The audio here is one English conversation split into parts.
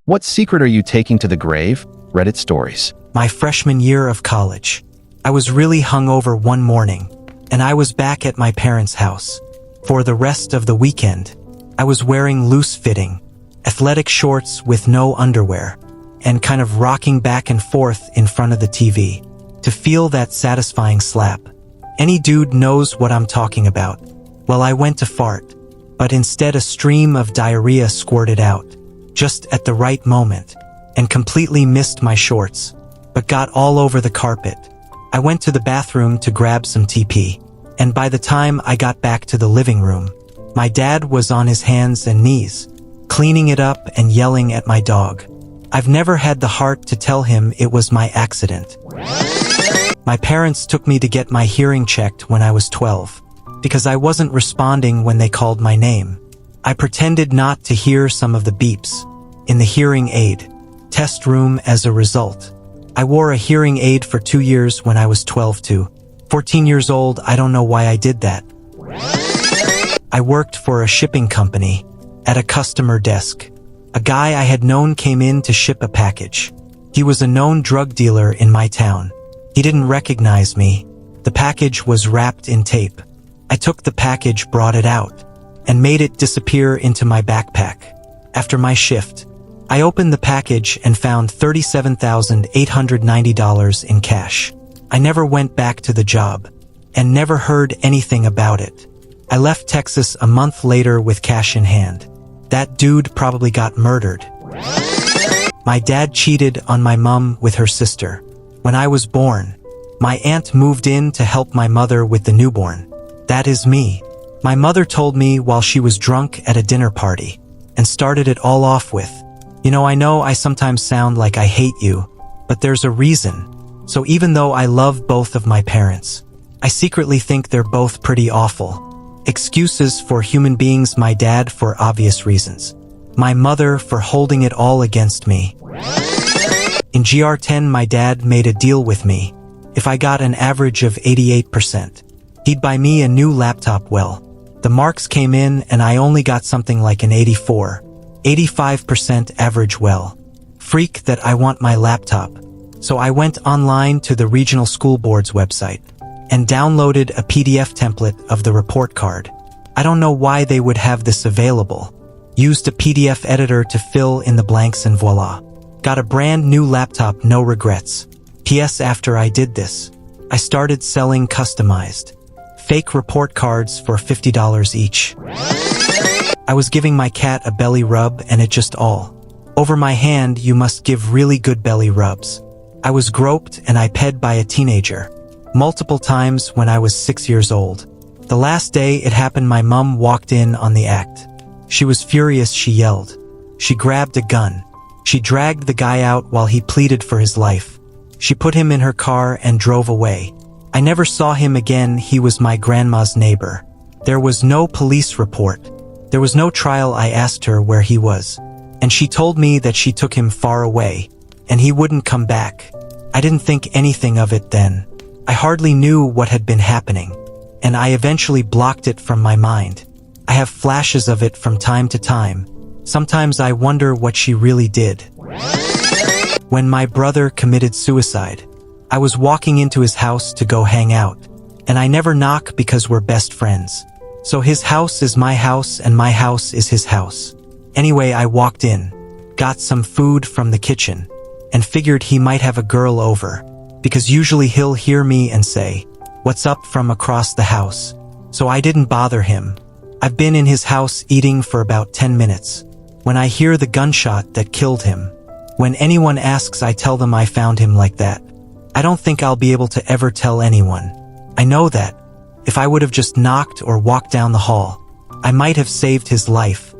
What secret are you taking to the grave? Reddit stories. My freshman year of college. I was really hungover one morning, and I was back at my parents' house. For the rest of the weekend, I was wearing loose-fitting, athletic shorts with no underwear, and kind of rocking back and forth in front of the TV to feel that satisfying slap. Any dude knows what I'm talking about. Well, I went to fart, but instead a stream of diarrhea squirted out, just at the right moment, and completely missed my shorts, but got all over the carpet. I went to the bathroom to grab some TP, and by the time I got back to the living room, my dad was on his hands and knees, cleaning it up and yelling at my dog. I've never had the heart to tell him it was my accident. My parents took me to get my hearing checked when I was 12, because I wasn't responding when they called my name. I pretended not to hear some of the beeps in the hearing aid test room as a result. I wore a hearing aid for 2 years when I was 12 too. 14 years old, I don't know why I did that. I worked for a shipping company at a customer desk. A guy I had known came in to ship a package. He was a known drug dealer in my town. He didn't recognize me. The package was wrapped in tape. I took the package, brought it out, and made it disappear into my backpack. After my shift, I opened the package and found $37,890 in cash. I never went back to the job, and never heard anything about it. I left Texas a month later with cash in hand. That dude probably got murdered. My dad cheated on my mom with her sister. When I was born, my aunt moved in to help my mother with the newborn. That is me. My mother told me while she was drunk at a dinner party, and started it all off with, I know I sometimes sound like I hate you, but there's a reason. So even though I love both of my parents, I secretly think they're both pretty awful. Excuses for human beings, my dad for obvious reasons, my mother for holding it all against me. In GR10, my dad made a deal with me. If I got an average of 88%, he'd buy me a new laptop. Well, the marks came in and I only got something like an 85% average. Well, freak that I want my laptop. So I went online to the regional school board's website and downloaded a PDF template of the report card. I don't know why they would have this available. Used a PDF editor to fill in the blanks and voila. Got a brand new laptop, no regrets. P.S. After I did this, I started selling customized, fake report cards for $50 each. I was giving my cat a belly rub and it just all over my hand. You must give really good belly rubs. I was groped and I pegged by a teenager multiple times when I was 6 years old. The last day it happened, my mom walked in on the act. She was furious, she yelled. She grabbed a gun. She dragged the guy out while he pleaded for his life. She put him in her car and drove away. I never saw him again. He was my grandma's neighbor. There was no police report. There was no trial. I asked her where he was, and she told me that she took him far away, and he wouldn't come back. I didn't think anything of it then. I hardly knew what had been happening, and I eventually blocked it from my mind. I have flashes of it from time to time. Sometimes I wonder what she really did. When my brother committed suicide, I was walking into his house to go hang out, and I never knock because we're best friends. So his house is my house and my house is his house. Anyway, I walked in, got some food from the kitchen, and figured he might have a girl over, because usually he'll hear me and say, "What's up?" from across the house. So I didn't bother him. I've been in his house eating for about 10 minutes, when I hear the gunshot that killed him. When anyone asks, I tell them I found him like that. I don't think I'll be able to ever tell anyone. I know that if I would have just knocked or walked down the hall, I might have saved his life.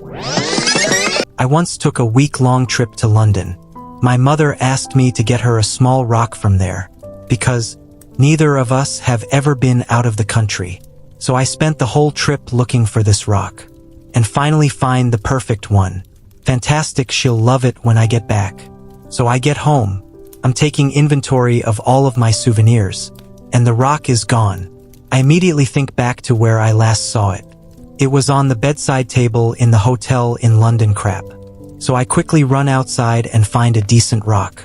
I once took a week-long trip to London. My mother asked me to get her a small rock from there, because neither of us have ever been out of the country. So I spent the whole trip looking for this rock, and finally find the perfect one. Fantastic, she'll love it when I get back. So I get home. I'm taking inventory of all of my souvenirs, and the rock is gone. I immediately think back to where I last saw it. It was on the bedside table in the hotel in London. Crap. so I quickly run outside and find a decent rock.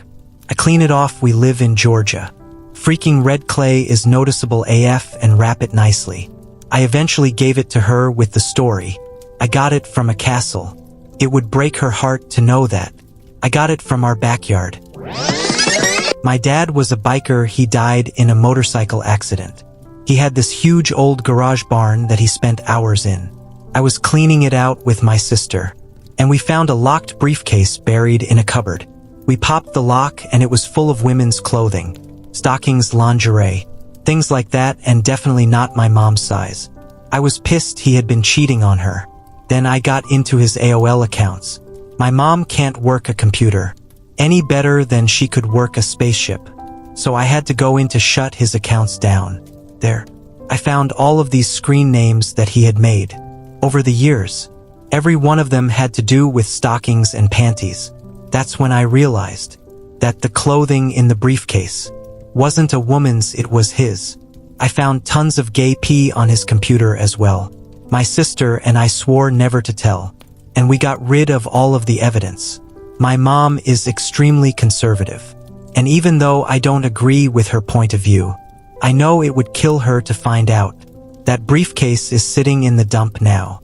I clean it off. We live in Georgia. Freaking red clay is noticeable AF and wrap it nicely. I eventually gave it to her with the story. I got it from a castle. It would break her heart to know that. I got it from our backyard. My dad was a biker. He died in a motorcycle accident. He had this huge old garage barn that he spent hours in. I was cleaning it out with my sister, and we found a locked briefcase buried in a cupboard. We popped the lock and it was full of women's clothing, stockings, lingerie, things like that, and definitely not my mom's size. I was pissed. He had been cheating on her. Then I got into his AOL accounts. My mom can't work a computer any better than she could work a spaceship, so I had to go in to shut his accounts down. There, I found all of these screen names that he had made. Over the years, every one of them had to do with stockings and panties. That's when I realized that the clothing in the briefcase wasn't a woman's, it was his. I found tons of gay pee on his computer as well. My sister and I swore never to tell, and we got rid of all of the evidence. My mom is extremely conservative, and even though I don't agree with her point of view, I know it would kill her to find out. That briefcase is sitting in the dump now.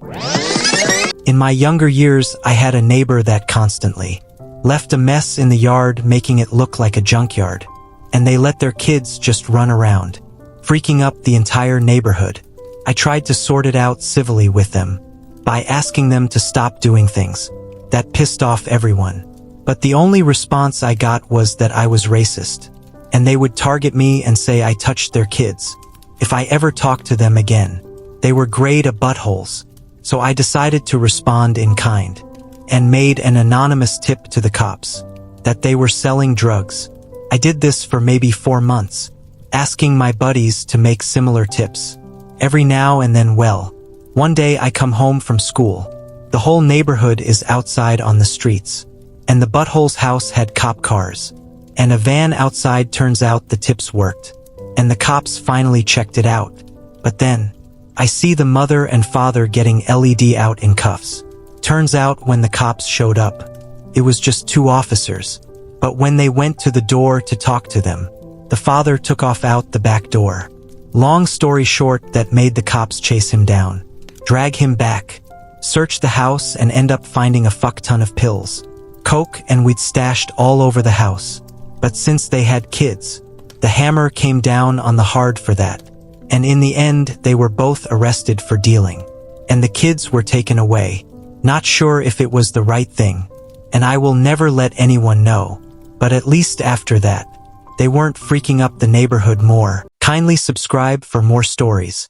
In my younger years, I had a neighbor that constantly left a mess in the yard, making it look like a junkyard, and they let their kids just run around, freaking up the entire neighborhood. I tried to sort it out civilly with them by asking them to stop doing things that pissed off everyone. But the only response I got was that I was racist, and they would target me and say I touched their kids if I ever talked to them again. They were grade A buttholes, so I decided to respond in kind and made an anonymous tip to the cops that they were selling drugs. I did this for maybe 4 months, asking my buddies to make similar tips every now and then. Well, one day I come home from school. The whole neighborhood is outside on the streets, and the butthole's house had cop cars, and a van outside. Turns out the tips worked, and the cops finally checked it out. But then, I see the mother and father getting LED out in cuffs. Turns out when the cops showed up, it was just 2 officers. But when they went to the door to talk to them, the father took off out the back door. Long story short, that made the cops chase him down, drag him back, search the house, and end up finding a fuck ton of pills, coke, and weed stashed all over the house. But since they had kids, the hammer came down on the hard for that, and in the end they were both arrested for dealing, and the kids were taken away. Not sure if it was the right thing, and I will never let anyone know, but at least after that, they weren't freaking up the neighborhood more. Kindly subscribe for more stories.